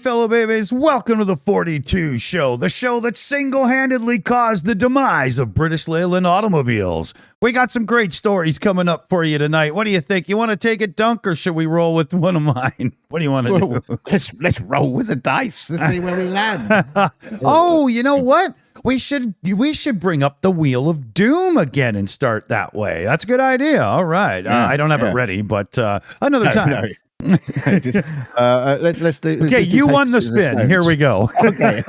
fellow babies. Welcome to the 42 show, the show that single-handedly caused the demise of British Leyland automobiles. We got some great stories coming up for you tonight. What do you think? You want to take a dunk, or should we roll with one of mine? What do you want to do? Let's roll with the dice to see where we land. Oh, you know what? We should bring up the Wheel of Doom again and start that way. That's a good idea. All right. I don't have it ready, but another time. No. Let's do. Okay, you won the spin. Here we go. Okay.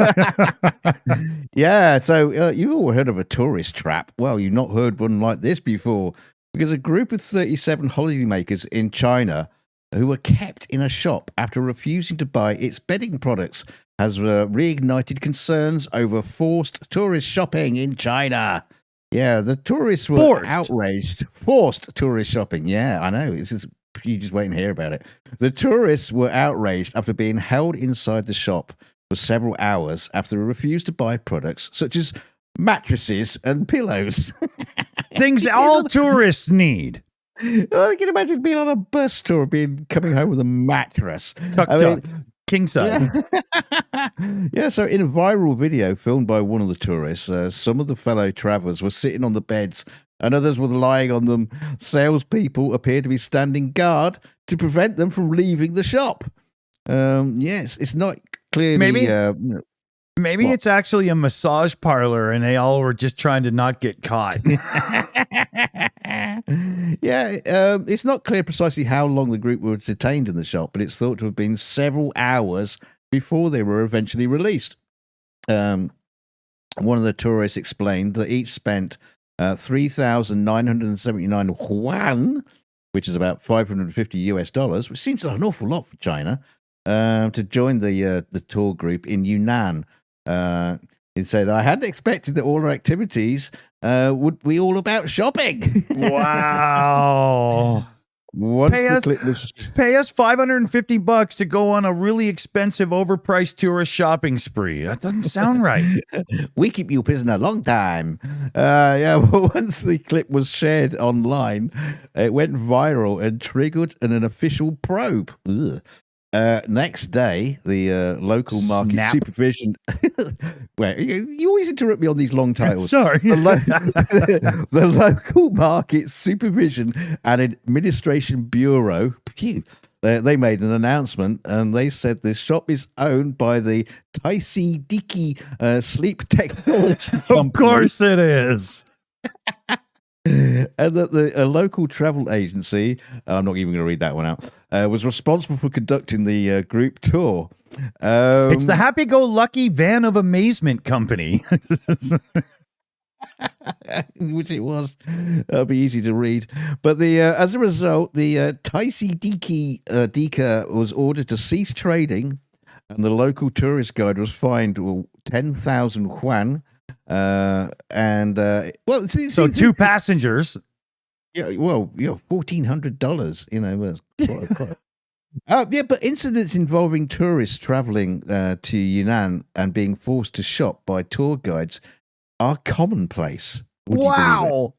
Yeah. So you've all heard of a tourist trap. Well, you've not heard one like this before, because a group of 37 holidaymakers in China who were kept in a shop after refusing to buy its bedding products has reignited concerns over forced tourist shopping in China. Yeah, the tourists were outraged. Forced tourist shopping. Yeah, I know. You just wait and hear about it. The tourists were outraged after being held inside the shop for several hours after they refused to buy products such as mattresses and pillows. Things all tourists need. I can imagine being on a bus tour, coming home with a mattress. Tuck. King size. Yeah, so in a viral video filmed by one of the tourists, some of the fellow travelers were sitting on the beds and others were lying on them. Salespeople appear to be standing guard to prevent them from leaving the shop. Yes, it's not clearly... Maybe it's actually a massage parlor and they all were just trying to not get caught. Yeah, it's not clear precisely how long the group were detained in the shop, but it's thought to have been several hours before they were eventually released. One of the tourists explained that each spent 3,979 yuan, which is about $550, which seems like an awful lot for China, to join the tour group in Yunnan. He said, "I hadn't expected that all our activities would be all about shopping." Wow. Pay us $550 to go on a really expensive, overpriced tourist shopping spree. That doesn't sound right. We keep you prison a long time. Yeah, well, once the clip was shared online, it went viral and triggered an official probe. Ugh. Next day, the local market supervision. Wait, you always interrupt me on these long titles. Sorry. The local market supervision and administration bureau. They made an announcement and they said this shop is owned by the Tues sleep technology company. Of course it is. And that a local travel agency, I'm not even going to read that one out, was responsible for conducting the group tour. It's the Happy-Go-Lucky Van of Amazement Company. Which it was. It'll be easy to read. But as a result, the Tues Dika was ordered to cease trading, and the local tourist guide was fined 10,000 yuan. So two passengers. Yeah, well, $1,400. You know, yeah, but incidents involving tourists traveling to Yunnan and being forced to shop by tour guides are commonplace. Wow.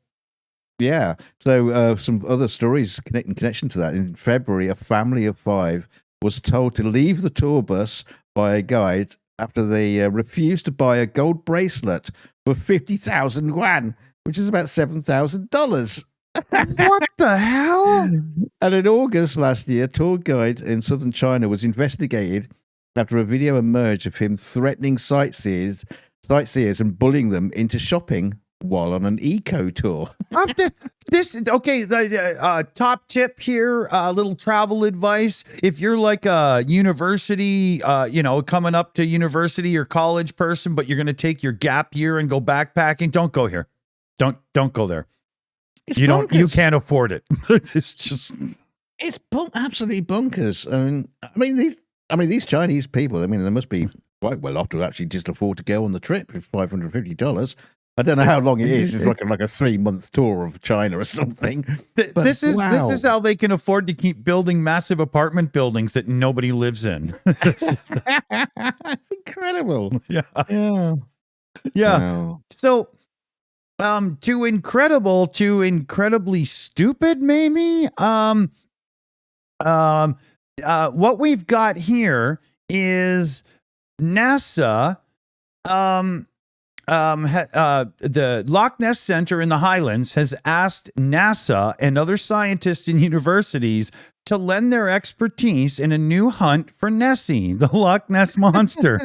Yeah. So some other stories in connection to that. In February, a family of 5 was told to leave the tour bus by a guide after they refused to buy a gold bracelet for 50,000 yuan, which is about $7,000. What the hell? And in August last year, a tour guide in southern China was investigated after a video emerged of him threatening sightseers and bullying them into shopping while on an eco tour. Top tip here, little travel advice. If you're like a university, coming up to university or college person, but you're going to take your gap year and go backpacking, don't go here. Don't go there. You can't afford it. It's absolutely bonkers. I mean, these Chinese people, they must be quite well off to actually just afford to go on the trip for $550. I don't know how long it is. It's like a 3-month tour of China or something. This is how they can afford to keep building massive apartment buildings that nobody lives in. That's incredible. Yeah. Wow. So, too incredible to incredibly stupid, maybe. What we've got here is NASA. The Loch Ness Center in the Highlands has asked NASA and other scientists and universities to lend their expertise in a new hunt for Nessie, the Loch Ness monster.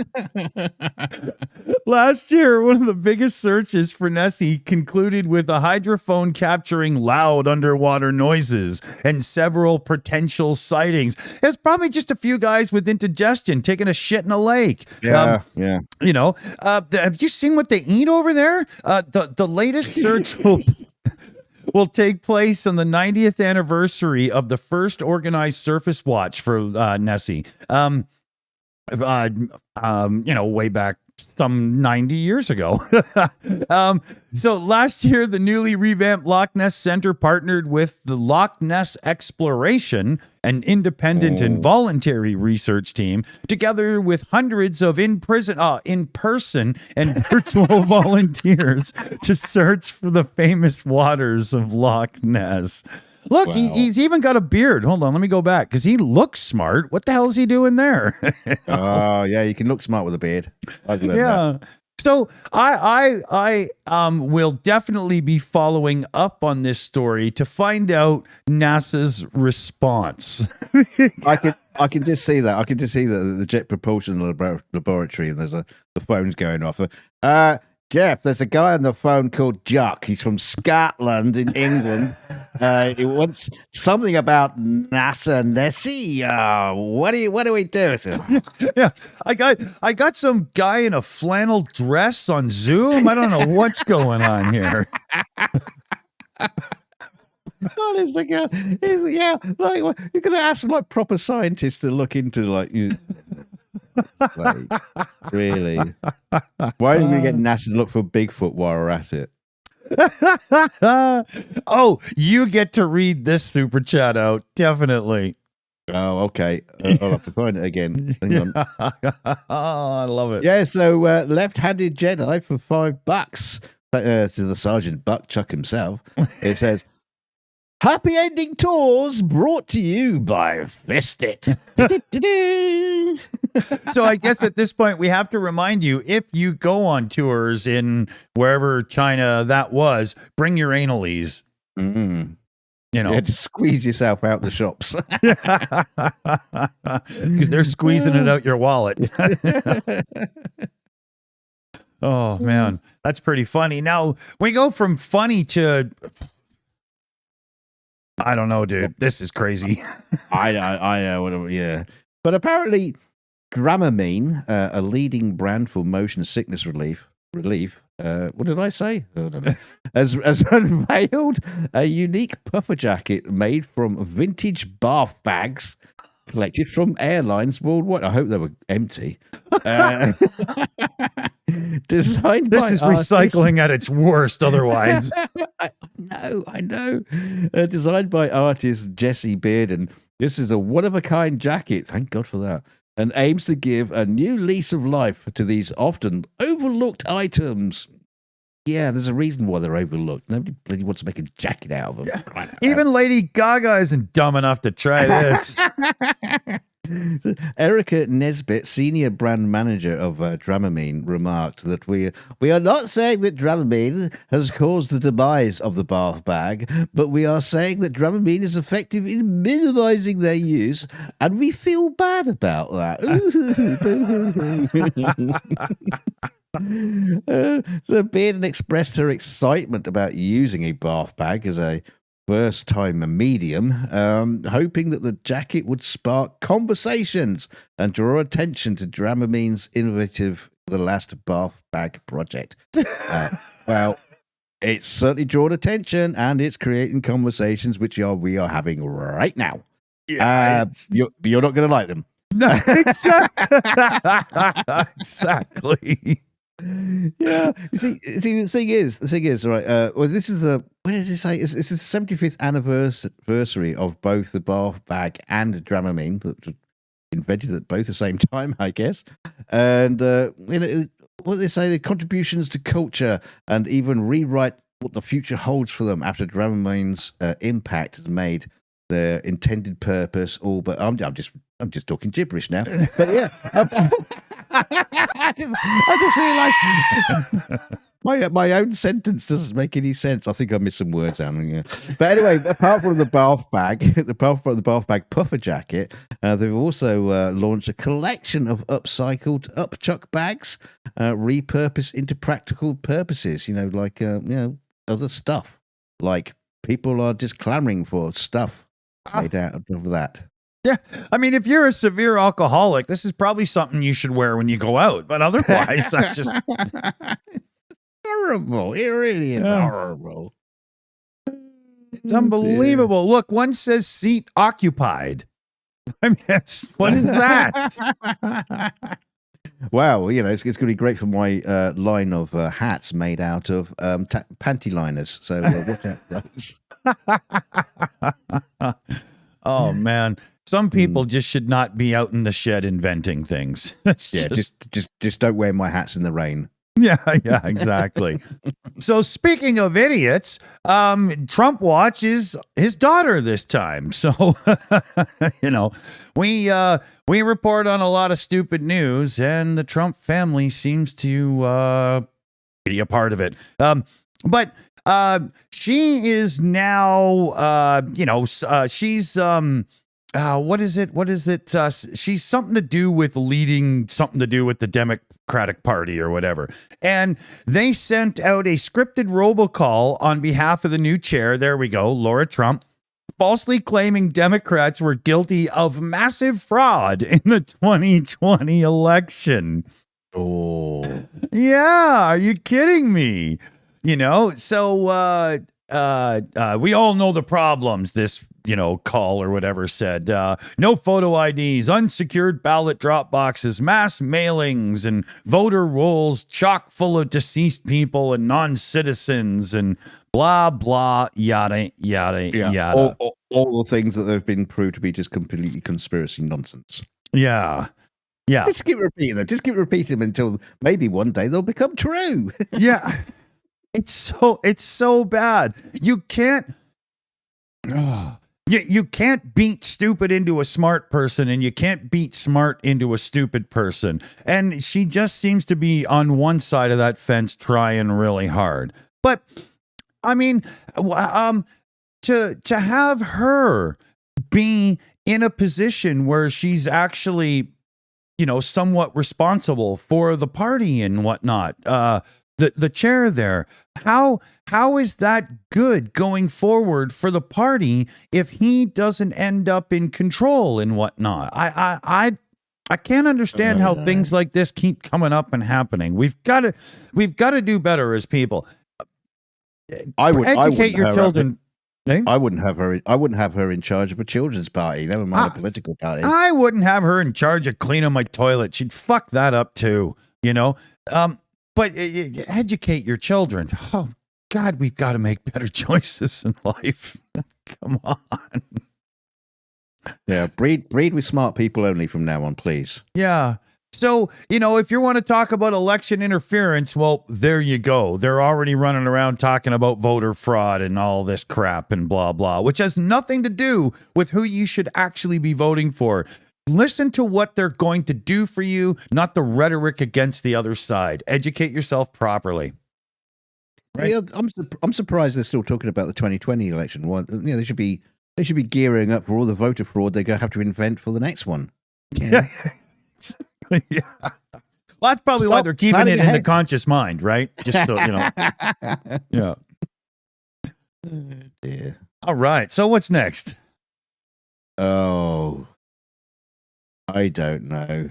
Last year, one of the biggest searches for Nessie concluded with a hydrophone capturing loud underwater noises and several potential sightings. It's probably just a few guys with indigestion taking a shit in a lake. Yeah. You know, have you seen what they eat over there? The latest search will take place on the 90th anniversary of the first organized surface watch for Nessie. Way back some 90 years ago. So last year, the newly revamped Loch Ness Center partnered with the Loch Ness Exploration, an independent and voluntary research team, together with hundreds of in-person and virtual volunteers to search for the famous waters of Loch Ness. Look, Wow. he's even got a beard. Hold on, let me go back because he looks smart. What the hell is he doing there? Oh, yeah, you can look smart with a beard. I've learned that. Yeah. So I will definitely be following up on this story to find out NASA's response. I can just see that. I can just see the Jet Propulsion Laboratory, and the phone's going off. Jeff, there's a guy on the phone called Jock. He's from Scotland in England. He wants something about NASA Nessie. What do we do? Yeah, I got some guy in a flannel dress on Zoom. I don't know what's going on here. Honestly, yeah, like you're gonna ask like proper scientists to look into like really. Why don't we get NASA to look for Bigfoot while we're at it? Oh, you get to read this super chat out, definitely. Oh, okay. I'll have to find it again. Hang on. Oh, I love it. Yeah, so left-handed Jedi for $5 to the Sergeant Buckchuck himself. It says, "Happy ending tours brought to you by Fistit." So I guess at this point we have to remind you, if you go on tours in wherever China that was, bring your analies. Mm. You know, Yeah, just squeeze yourself out the shops. because they're squeezing it out your wallet. Oh man, that's pretty funny. Now we go from funny to, I don't know, dude. This is crazy. I know, whatever, yeah. But apparently, Dramamine, a leading brand for motion sickness relief. What did I say? I don't know. Has unveiled a unique puffer jacket made from vintage bath bags collected from airlines worldwide. I hope they were empty. Designed This by is artists. recycling at its worst. Otherwise, I know. Designed by artist Jesse Bearden. This is a one-of-a-kind jacket. Thank God for that. And aims to give a new lease of life to these often overlooked items. Yeah, there's a reason why they're overlooked. Nobody bloody wants to make a jacket out of them. even Lady Gaga isn't dumb enough to try this. Erica Nesbitt, senior brand manager of Dramamine, remarked that we are not saying that Dramamine has caused the demise of the bath bag, but we are saying that Dramamine is effective in minimizing their use, and we feel bad about that. So Bearden expressed her excitement about using a bath bag as a first-time medium, hoping that the jacket would spark conversations and draw attention to Dramamine's innovative The Last Bath Bag project. Well, it's certainly drawn attention, and it's creating conversations which we are having right now. Yeah, you're not going to like them. No, exactly. Yeah. You see, the thing is, right? Well, this is what does it say? It's the 75th anniversary of both the bath bag and Dramamine, that was invented at both the same time, I guess. And what they say, the contributions to culture and even rewrite what the future holds for them after Dramamine's impact has made their intended purpose, all but I'm just talking gibberish now. But yeah, I just realised my own sentence doesn't make any sense. I think I missed some words out. Yeah. But anyway, apart from the bath bag puffer jacket, they've also launched a collection of upcycled upchuck bags, repurposed into practical purposes. Like other stuff. Like people are just clamoring for stuff made out of that. Yeah, I mean, if you're a severe alcoholic, this is probably something you should wear when you go out. But otherwise, that's just it's horrible. It really is horrible. It's unbelievable. Look, one says seat occupied. I mean, what is that? Wow, it's going to be great for my line of hats made out of panty liners. So watch out, guys. Oh man, some people just should not be out in the shed inventing things. Just don't wear my hats in the rain. Yeah, exactly. So speaking of idiots, Trump watches his daughter this time. So we report on a lot of stupid news, and the Trump family seems to be a part of it. But she is now she's what is it? She's something to do with leading something to do with the Democratic Party or whatever. And they sent out a scripted robocall on behalf of the new chair. There we go, Laura Trump, falsely claiming Democrats were guilty of massive fraud in the 2020 election. Oh, yeah. Are you kidding me? So we all know the problems this call or whatever said. No photo IDs, unsecured ballot drop boxes, mass mailings, and voter rolls chock full of deceased people and non-citizens, and blah, blah, yada, yada, yada. All the things that have been proved to be just completely conspiracy nonsense. Yeah. Yeah. Just keep repeating them. Just keep repeating them until maybe one day they'll become true. Yeah. It's so bad. You can't... You can't beat stupid into a smart person, and you can't beat smart into a stupid person. And she just seems to be on one side of that fence trying really hard. But I mean, to have her be in a position where she's actually, somewhat responsible for the party and whatnot, the chair there, how is that good going forward for the party if he doesn't end up in control and whatnot? I can't understand how things like this keep coming up and happening. We've got to do better as people. Educate your children. I wouldn't have her in charge of a children's party, never mind a political party. I wouldn't have her in charge of cleaning my toilet. She'd fuck that up too, But educate your children. Oh, God, we've got to make better choices in life. Come on. Yeah, breed with smart people only from now on, please. Yeah. So, if you want to talk about election interference, well, there you go. They're already running around talking about voter fraud and all this crap and blah, blah, which has nothing to do with who you should actually be voting for. Listen to what they're going to do for you, not the rhetoric against the other side. Educate yourself properly. Right? Yeah, I'm surprised they're still talking about the 2020 election. Well, they should be gearing up for all the voter fraud they're going to have to invent for the next one. Yeah. Yeah. Well, that's probably why they're keeping it in the conscious mind, right? Just so Yeah. Yeah. All right. So what's next? Oh, I don't know.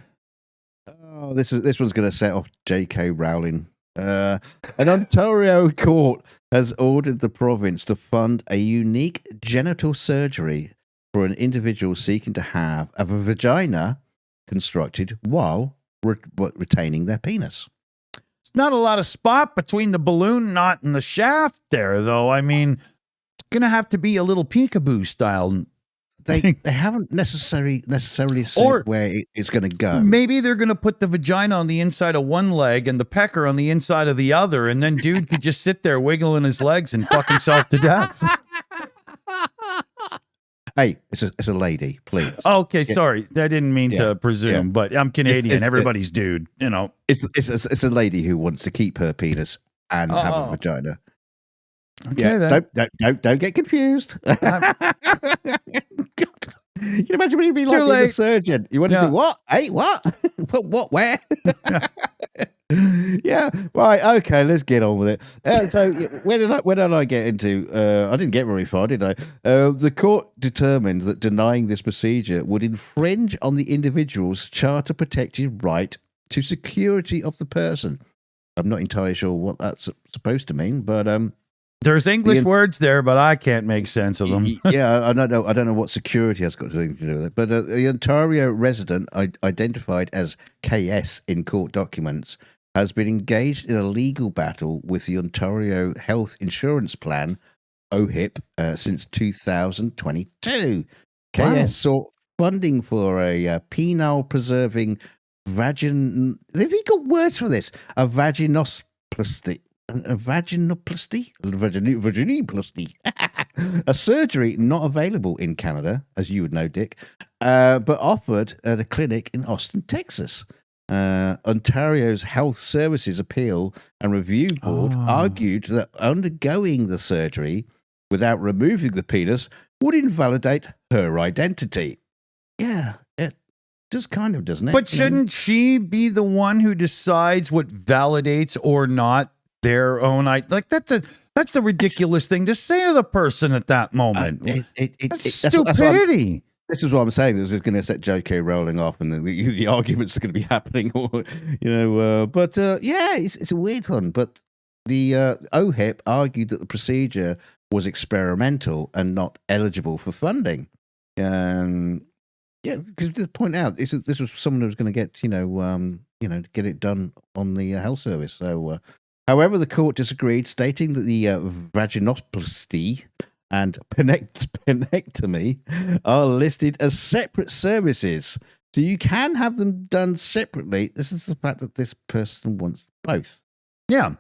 Oh, this one's going to set off J.K. Rowling. An Ontario court has ordered the province to fund a unique genital surgery for an individual seeking to have a vagina constructed while retaining their penis. It's not a lot of spot between the balloon knot and the shaft there, though. I mean, it's going to have to be a little peekaboo style. They haven't necessarily said where it's going to go. Maybe they're going to put the vagina on the inside of one leg and the pecker on the inside of the other, and then dude could just sit there wiggling his legs and fuck himself to death. Hey, it's a lady, please. Okay, sorry. I didn't mean to presume, but I'm Canadian. Everybody's dude, you know. It's a lady who wants to keep her penis and have a vagina. Okay, then. Don't get confused. God. Can you imagine when you'd be like being a surgeon? You want to do what? Hey, what? What? Where? Yeah, right. Okay, let's get on with it. So, where did I get into? I didn't get very far, did I? The court determined that denying this procedure would infringe on the individual's charter-protected right to security of the person. I'm not entirely sure what that's supposed to mean, but there's English words there, but I can't make sense of them. Yeah, I don't know what security has got to do with it. But the Ontario resident identified as KS in court documents has been engaged in a legal battle with the Ontario Health Insurance Plan, OHIP, since 2022. KS sought funding for a penile-preserving have you got words for this? A vaginoplasty. A vaginoplasty? Vaginoplasty. A surgery not available in Canada, as you would know, Dick, but offered at a clinic in Austin, Texas. Ontario's Health Services Appeal and Review Board argued that undergoing the surgery without removing the penis would invalidate her identity. Yeah, it does kind of, doesn't it? But shouldn't she be the one who decides what validates or not their own like that's the ridiculous thing to say to the person at that moment. That's stupidity. This is what I'm saying. This is going to set JK Rowling off, and the arguments are going to be happening. It's a weird one. But the OHIP argued that the procedure was experimental and not eligible for funding. Because to point out, this was someone who was going to get get it done on the health service. So. However, the court disagreed, stating that the vaginoplasty and penectomy are listed as separate services. So you can have them done separately. This is the fact that this person wants both. Yeah.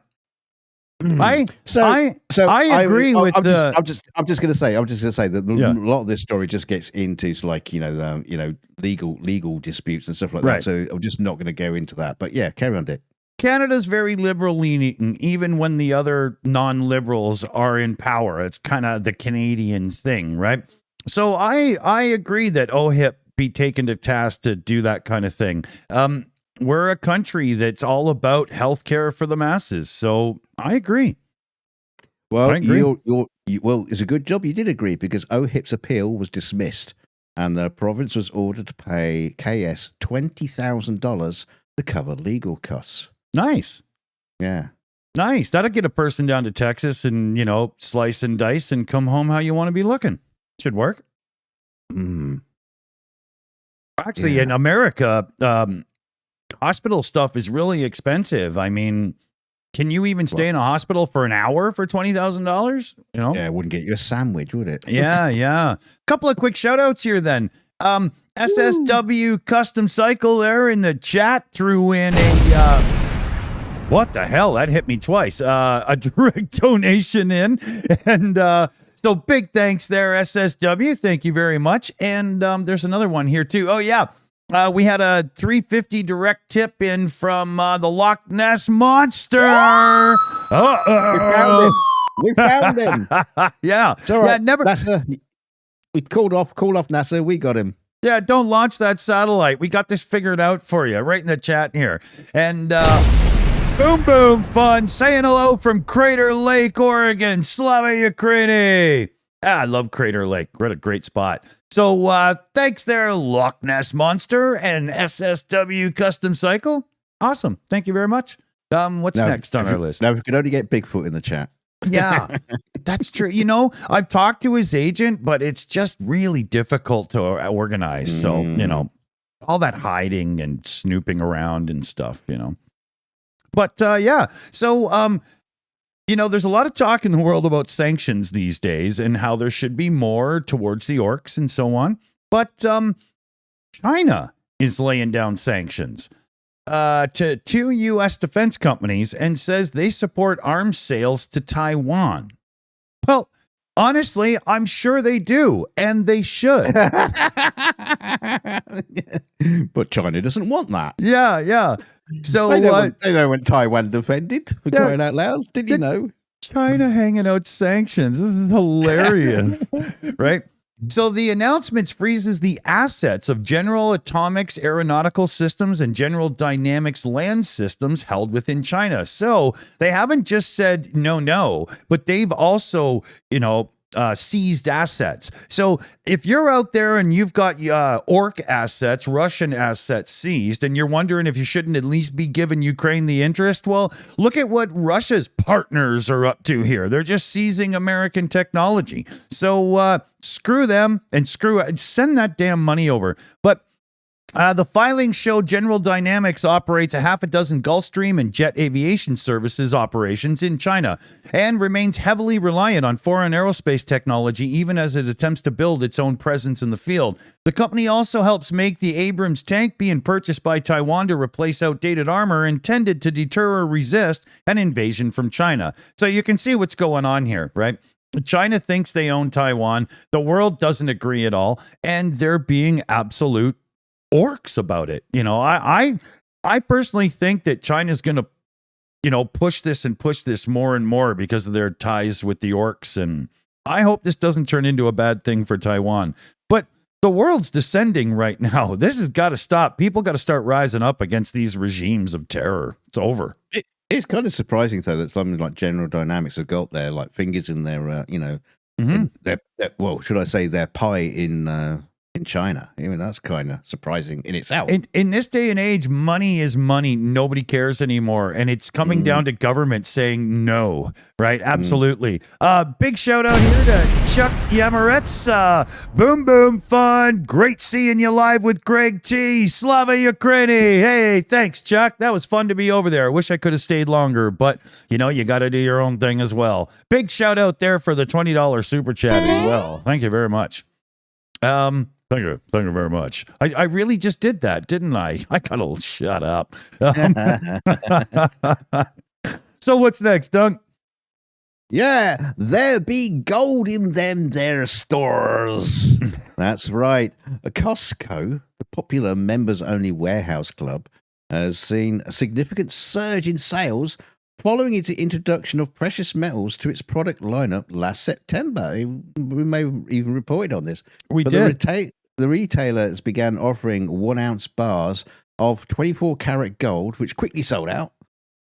I agree with the. I'm just going to say that a lot of this story just gets into legal disputes and stuff like that. So I'm just not going to go into that. But yeah, carry on, Dick. Canada's very liberal leaning, even when the other non-liberals are in power. It's kind of the Canadian thing, right? So I agree that OHIP be taken to task to do that kind of thing. We're a country that's all about healthcare for the masses, so I agree. Well, it's a good job you did agree, because OHIP's appeal was dismissed, and the province was ordered to pay KS $20,000 to cover legal costs. Nice. Yeah. Nice. That'll get a person down to Texas and, slice and dice and come home how you want to be looking. Should work. Actually, in America, hospital stuff is really expensive. I mean, can you even stay in a hospital for an hour for $20,000? Yeah, it wouldn't get you a sandwich, would it? Yeah. Couple of quick shout outs here then. SSW Custom Cycle there in the chat threw in a what the hell? That hit me twice. A direct donation in. And so big thanks there, SSW. Thank you very much. And there's another one here too. Oh, yeah. We had a $3.50 direct tip in from the Loch Ness Monster. We found him. Yeah. It's all right. Yeah, never. We called off NASA. We got him. Yeah, don't launch that satellite. We got this figured out for you right in the chat here. And boom fun saying hello from Crater Lake, Oregon. Slava Ukraini. I love Crater Lake. What a great spot. So thanks there, Loch Ness Monster and SSW Custom Cycle. Awesome. Thank you very much. What's next on our list? Now we could only get Bigfoot in the chat. Yeah, that's true. I've talked to his agent, but it's just really difficult to organize. So, all that hiding and snooping around and stuff, But so there's a lot of talk in the world about sanctions these days and how there should be more towards the orcs and so on. But China is laying down sanctions to 2 U.S. defense companies and says they support arms sales to Taiwan. Well, Honestly, I'm sure they do, and they should. But China doesn't want that. Yeah. So They don't want Taiwan defended, for Yeah. crying out loud. Did you know? China hanging out sanctions. This is hilarious, right? So the announcements freezes the assets of General Atomics Aeronautical Systems and General Dynamics Land Systems held within China. So they haven't just said no, but they've also, seized assets. So if you're out there and you've got orc assets, Russian assets seized, and you're wondering if you shouldn't at least be giving Ukraine the interest, well, look at what Russia's partners are up to here. They're just seizing American technology. So screw them and send that damn money over. But the filings show General Dynamics operates a half a dozen Gulfstream and jet aviation services operations in China and remains heavily reliant on foreign aerospace technology even as it attempts to build its own presence in the field. The company also helps make the Abrams tank being purchased by Taiwan to replace outdated armor intended to deter or resist an invasion from China. So you can see what's going on here, right? China thinks they own Taiwan. The world doesn't agree at all, and they're being absolute orcs about it. I personally think that China's going to, push this more and more because of their ties with the orcs. And I hope this doesn't turn into a bad thing for Taiwan. But the world's descending right now. This has got to stop. People got to start rising up against these regimes of terror. It's over. It's kind of surprising, though, that something like General Dynamics have got their fingers in their, in their should I say their pie in China. I mean, that's kind of surprising in itself. In this day and age, money is money. Nobody cares anymore. And it's coming down to government saying no, right? Absolutely. Big shout out here to Chuck Yamarets. Boom fun. Great seeing you live with Greg T. Slava Ukraini. Hey, thanks, Chuck. That was fun to be over there. I wish I could have stayed longer, but you got to do your own thing as well. Big shout out there for the $20 super chat as well. Thank you very much. Thank you very much. I really just did that, didn't I? I gotta shut up. So what's next, Dunk? Yeah, there be gold in them there stores. That's right. Costco, the popular members-only warehouse club, has seen a significant surge in sales following its introduction of precious metals to its product lineup last September. We may have even reported on this. We did. The retailers began offering 1 ounce bars of 24 karat gold, which quickly sold out,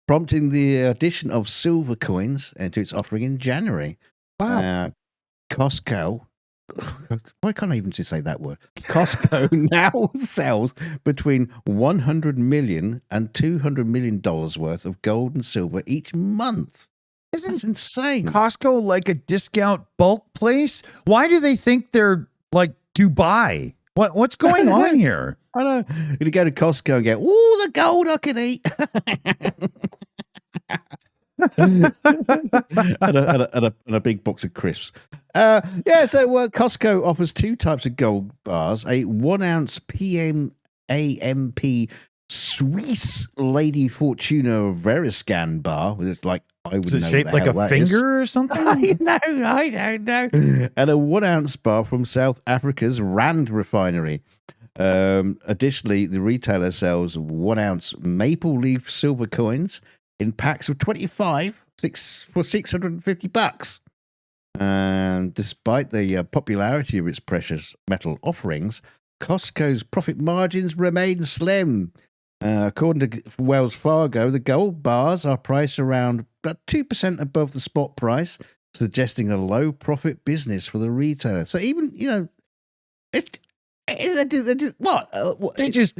prompting the addition of silver coins into its offering in January. Wow. Costco, why can't I even just say that word? Costco now sells between $100 million and $200 million worth of gold and silver each month. That's insane. Costco like a discount bulk place? Why do they think they're like Dubai? What's going on here? I don't know. You're going to go to Costco and get, ooh, the gold I can eat. and a big box of crisps. So Costco offers 2 types of gold bars: a 1 ounce PMAMP Swiss Lady Fortuna Veriscan bar, which is like, I would know. Is it shaped like a finger or something? I don't know. And a 1 ounce bar from South Africa's Rand refinery. Additionally, the retailer sells 1 ounce maple leaf silver coins in packs of 25 for $650. And despite the popularity of its precious metal offerings, Costco's profit margins remain slim. According to Wells Fargo, the gold bars are priced around about 2% above the spot price, suggesting a low profit business for the retailer. So even, They just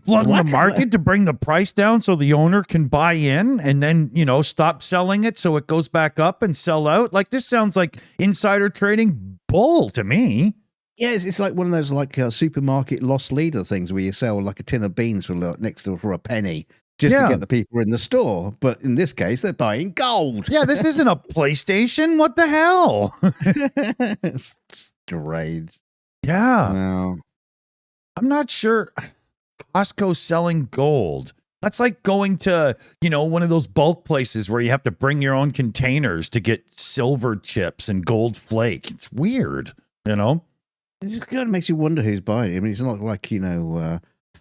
flood the market to bring the price down so the owner can buy in and then, stop selling it so it goes back up and sell out. Like, this sounds like insider trading bull to me. Yeah, it's like one of those supermarket loss leader things where you sell like a tin of beans for a penny just to get the people in the store. But in this case, they're buying gold. Yeah, this isn't a PlayStation. What the hell? It's strange. Yeah. Well, I'm not sure. Costco selling gold. That's like going to, one of those bulk places where you have to bring your own containers to get silver chips and gold flake. It's weird, It just kind of makes you wonder who's buying it. I mean, it's not like,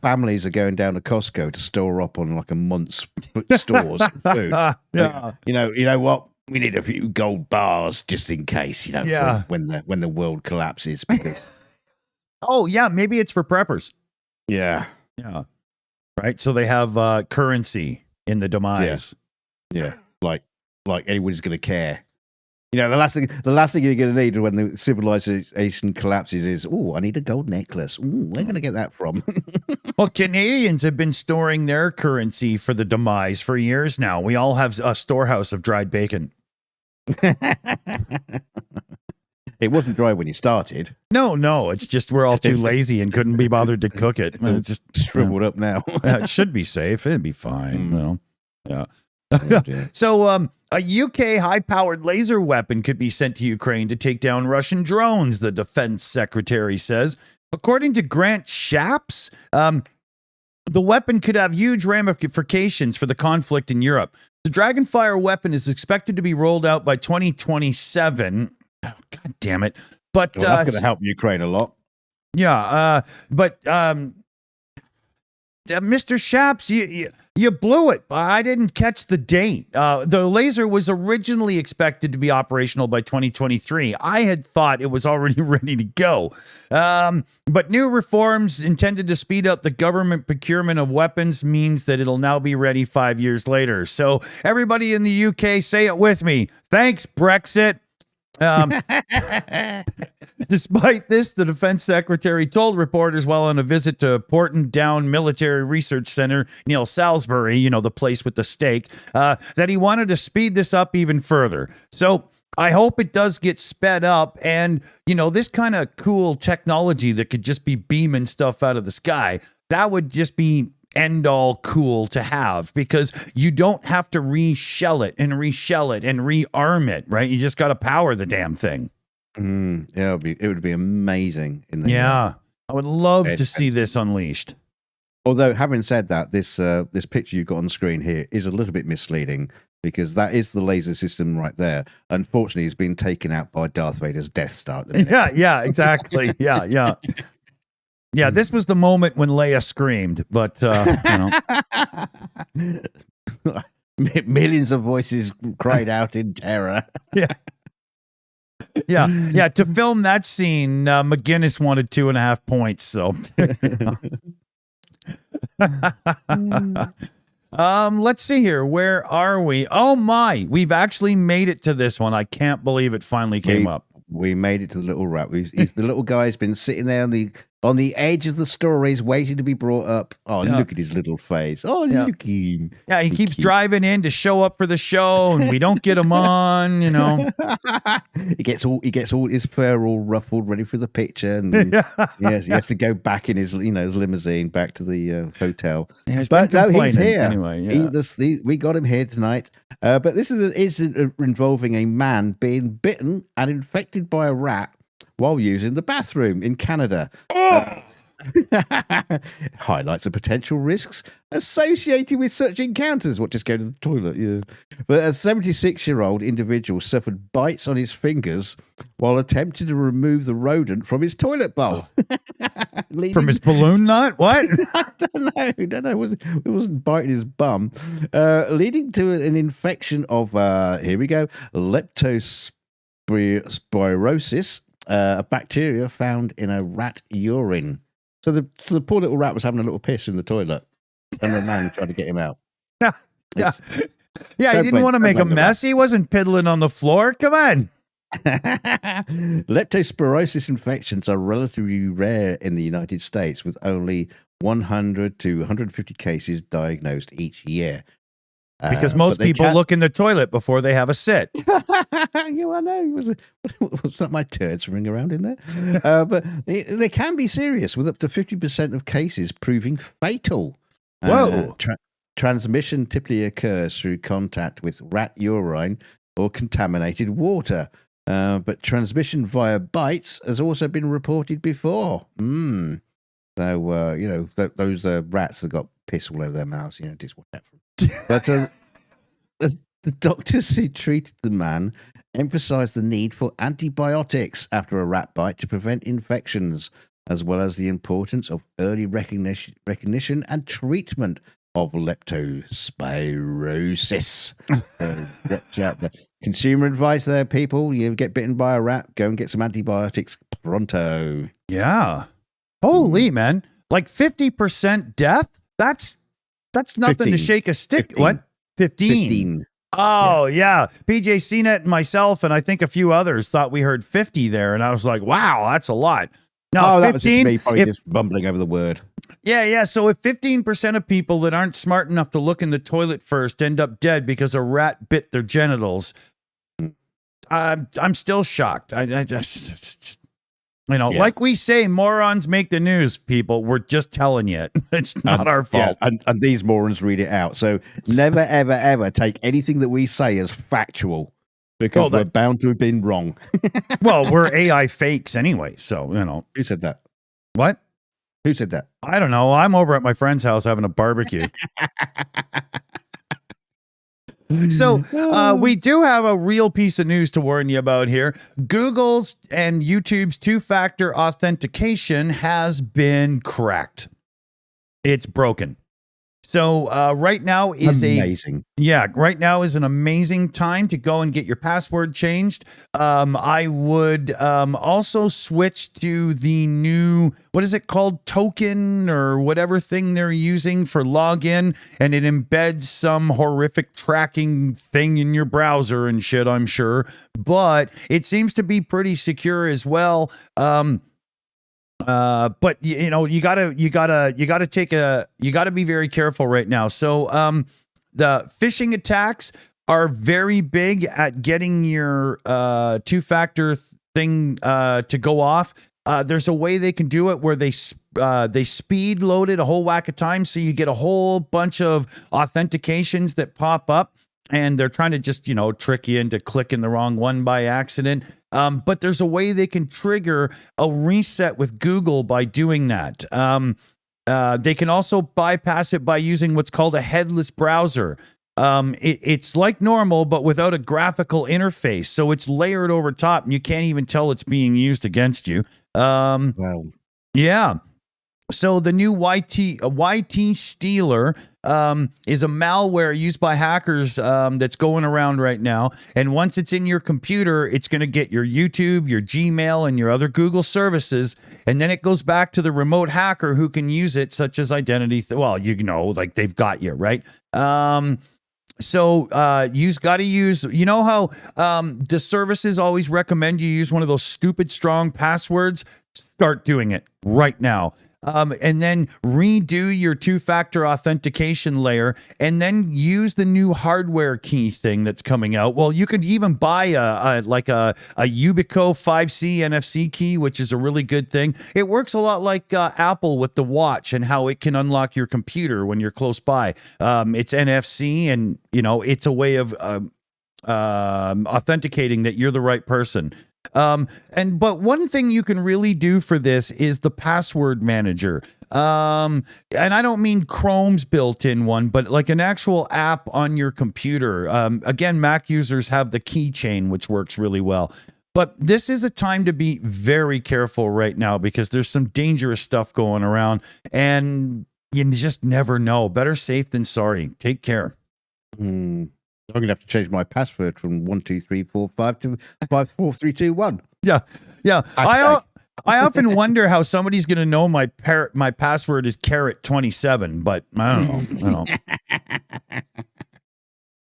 families are going down to Costco to store up on like a month's stores of food. Yeah. You know what? We need a few gold bars just in case, Yeah. when the world collapses. Because Oh, yeah. Maybe it's for preppers. yeah. Yeah. Right. So they have currency in the demise. Yeah. Like anybody's going to care. The last thing you're going to need when the civilization collapses is, I need a gold necklace. Where going to get that from? Well, Canadians have been storing their currency for the demise for years now. We all have a storehouse of dried bacon. It wasn't dry when you started. No. It's just we're all too lazy and couldn't be bothered to cook it. It's just shriveled up now. It should be safe. It'd be fine. Yeah. Oh, dear. So, a UK high-powered laser weapon could be sent to Ukraine to take down Russian drones, the defense secretary says. According to Grant Shapps, the weapon could have huge ramifications for the conflict in Europe. The Dragonfire weapon is expected to be rolled out by 2027. Oh, God damn it. But Well, that's going to help Ukraine a lot. yeah, but Mr. Shapps, you blew it. I didn't catch the date. The laser was originally expected to be operational by 2023. I had thought it was already ready to go. But new reforms intended to speed up the government procurement of weapons means that it'll now be ready 5 years later. So everybody in the UK, say it with me. Thanks, Brexit. Despite this, the defense secretary told reporters while on a visit to Porton Down Military Research Center near Salisbury, the place with the steak, that he wanted to speed this up even further. So I hope it does get sped up. And, this kind of cool technology that could just be beaming stuff out of the sky, that would just be end all cool to have, because you don't have to reshell it and rearm it, right? You just got to power the damn thing. Yeah, it would be amazing. I would love to see this unleashed. Although, having said that, this picture you've got on the screen here is a little bit misleading, because that is the laser system right there. Unfortunately, it's been taken out by Darth Vader's Death Star at the minute. Yeah, exactly. Yeah, this was the moment when Leia screamed, but millions of voices cried out in terror. Yeah. To film that scene, McGinnis wanted 2.5 points. So, let's see here. Where are we? Oh my, we've actually made it to this one. I can't believe it finally came up. We made it to the little rat. The little guy's been sitting there on the edge of the stories, waiting to be brought up. Oh, look at his little face. Oh, look at him. Yeah, he keeps driving in to show up for the show, and we don't get him on. He gets all his fur all ruffled, ready for the picture, and he has to go back in his limousine back to the hotel. But no, he's here anyway. We got him here tonight. But this is an incident involving a man being bitten and infected by a rat while using the bathroom in Canada. Highlights the potential risks associated with such encounters. What, just go to the toilet? Yeah. But a 76-year-old individual suffered bites on his fingers while attempting to remove the rodent from his toilet bowl. From his balloon nut? What? I don't know. It wasn't biting his bum. Leading to an infection of, here we go, leptospirosis, a bacteria found in a rat urine. So the poor little rat was having a little piss in the toilet, and the man tried to get him out. Yeah, he didn't want to make a mess. He wasn't piddling on the floor. Come on. Leptospirosis infections are relatively rare in the United States, with only 100 to 150 cases diagnosed each year. Because most people look in the toilet before they have a sit. I know. Was that my turd swimming around in there? But they can be serious, with up to 50% of cases proving fatal. Whoa. Transmission typically occurs through contact with rat urine or contaminated water. But transmission via bites has also been reported before. So, those rats that got piss all over their mouths. Just watch out for them. But the doctors who treated the man emphasized the need for antibiotics after a rat bite to prevent infections, as well as the importance of early recognition and treatment of leptospirosis. Watch out there. Consumer advice there, people. You get bitten by a rat, go and get some antibiotics pronto. Yeah. Holy man. Like 50% death? That's nothing 15. to shake a stick. 15. What? 15. Oh, yeah. PJ CNET and myself, and I think a few others thought we heard 50 there. And I was like, wow, that's a lot. No, 15, that was just me probably just bumbling over the word. Yeah. So if 15% of people that aren't smart enough to look in the toilet first end up dead because a rat bit their genitals, I'm still shocked. I just like we say, morons make the news, people. We're just telling you. It's not our fault. Yeah, and these morons read it out. So never, ever, ever take anything that we say as factual, because we're bound to have been wrong. Well, we're AI fakes anyway, so, Who said that? What? Who said that? I don't know. I'm over at my friend's house having a barbecue. So we do have a real piece of news to warn you about here. Google's and YouTube's two-factor authentication has been cracked. It's broken. So right now is right now is an amazing time to go and get your password changed. I would also switch to the new, what is it called, token or whatever thing they're using for login, and it embeds some horrific tracking thing in your browser and shit, I'm sure, but it seems to be pretty secure as well. But you gotta be very careful right now. So, the phishing attacks are very big at getting your, two-factor thing, to go off. There's a way they can do it where they speed load it a whole whack of times. So you get a whole bunch of authentications that pop up, and they're trying to just, trick you into clicking the wrong one by accident. But there's a way they can trigger a reset with Google by doing that. They can also bypass it by using what's called a headless browser. It's like normal, but without a graphical interface. So it's layered over top, and you can't even tell it's being used against you. Wow. Yeah. So the new YT Stealer is a malware used by hackers that's going around right now. And once it's in your computer, it's going to get your YouTube, your Gmail, and your other Google services. And then it goes back to the remote hacker who can use it, such as identity. Like they've got you, right? So you've got to use, how the services always recommend you use one of those stupid strong passwords? Start doing it right now. And then redo your two-factor authentication layer, and then use the new hardware key thing that's coming out. Well, you could even buy a Yubico 5C NFC key, which is a really good thing. It works a lot like Apple with the watch and how it can unlock your computer when you're close by. It's NFC, and it's a way of authenticating that you're the right person. But one thing you can really do for this is the password manager. And I don't mean Chrome's built-in one, but like an actual app on your computer. Again, Mac users have the keychain, which works really well. But this is a time to be very careful right now, because there's some dangerous stuff going around, and you just never know. Better safe than sorry. Take care. I'm going to have to change my password from 12345 to 54321. Yeah. I often wonder how somebody's going to know my password is carrot27, but I don't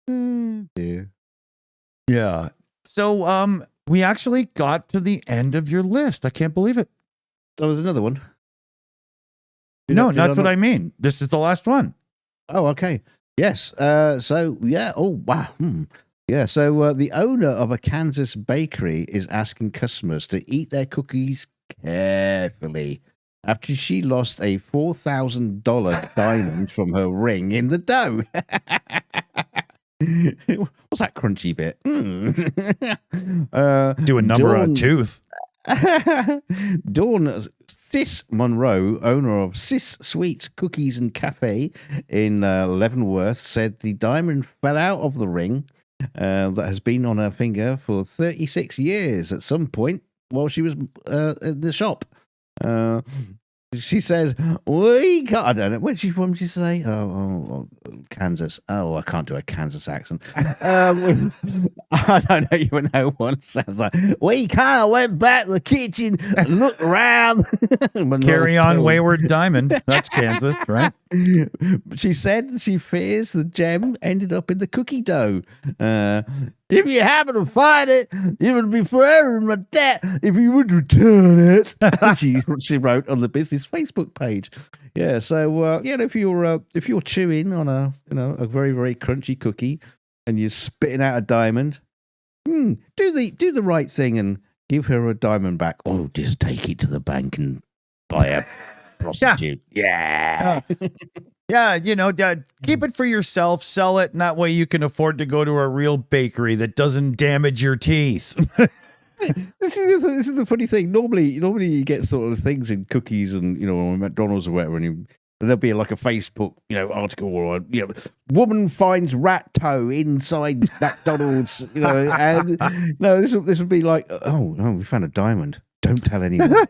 know. Yeah. So we actually got to the end of your list. I can't believe it. There was another one. That's what I mean. This is the last one. Oh, okay. Yes. So, yeah. Oh, wow. Yeah. So the owner of a Kansas bakery is asking customers to eat their cookies carefully after she lost a $4,000 diamond from her ring in the dough. What's that crunchy bit? Do a number on a tooth. Dawn Sis Monroe, owner of Sis Sweets Cookies and Cafe in Leavenworth, said the diamond fell out of the ring that has been on her finger for 36 years at some point while she was at the shop. She says, we can't, I don't know, where's she from, did she say? Oh, Kansas. Oh, I can't do a Kansas accent. I don't even know what it sounds like. We kind of went back to the kitchen, looked around. Carry on, Wayward Diamond. That's Kansas, right? She said she fears the gem ended up in the cookie dough. If you happen to find it, it would be forever in my debt if you would return it. she wrote on the business Facebook page. Yeah, so if you're chewing on a very, very crunchy cookie and you're spitting out a diamond, do the right thing and give her a diamond back. Or just take it to the bank and buy a prostitute. Yeah. Yeah, keep it for yourself, sell it, and that way you can afford to go to a real bakery that doesn't damage your teeth. This is the funny thing. Normally you get sort of things in cookies and McDonald's or whatever, and there'll be like a Facebook article or woman finds rat toe inside McDonald's. And no, this would be like, oh no, we found a diamond. Don't tell anyone.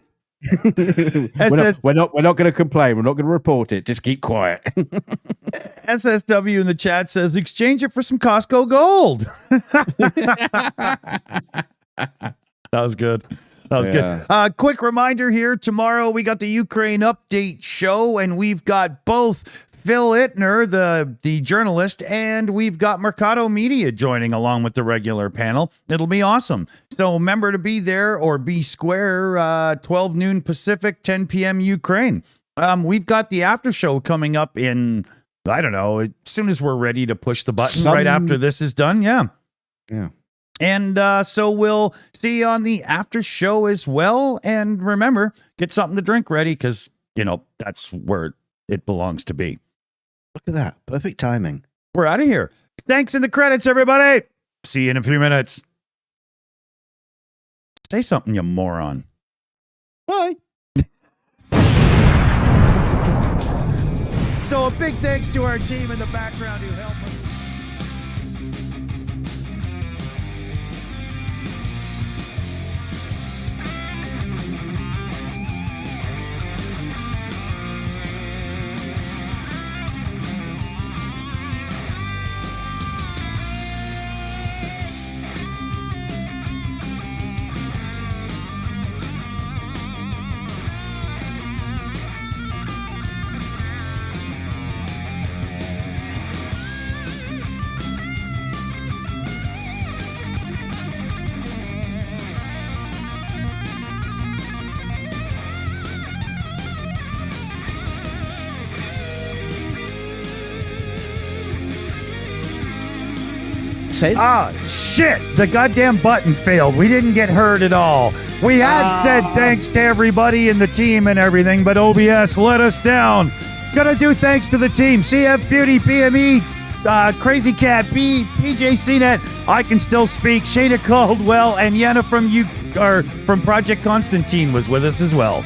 we're not going to complain. We're not going to report it. Just keep quiet. SSW in the chat says exchange it for some Costco Gold. That was good. Good. Quick reminder here. Tomorrow we got the Ukraine update show, and we've got both Phil Ittner, the journalist, and we've got Mercado Media joining along with the regular panel. It'll be awesome. So remember to be there or be square, 12 noon Pacific, 10 p.m. Ukraine. We've got the after show coming up in, I don't know, as soon as we're ready to push the button right after this is done. Yeah. Yeah. And so we'll see you on the after show as well. And remember, get something to drink ready because, that's where it belongs to be. Look at that. Perfect timing. We're out of here. Thanks in the credits, everybody. See you in a few minutes. Say something, you moron. Bye. So a big thanks to our team in the background who helped us. Shit! The goddamn button failed. We didn't get heard at all. We had said thanks to everybody in the team and everything, but OBS let us down. Gotta do thanks to the team. CF Beauty, PME, Crazy Cat, PJ CNET, I Can Still Speak, Shayna Caldwell, and Yenna from Project Constantine was with us as well.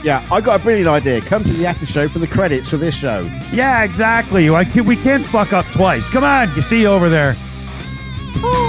Yeah, I got a brilliant idea. Come to the after show for the credits for this show. Yeah, exactly. We can't fuck up twice. Come on, you see you over there. Oh.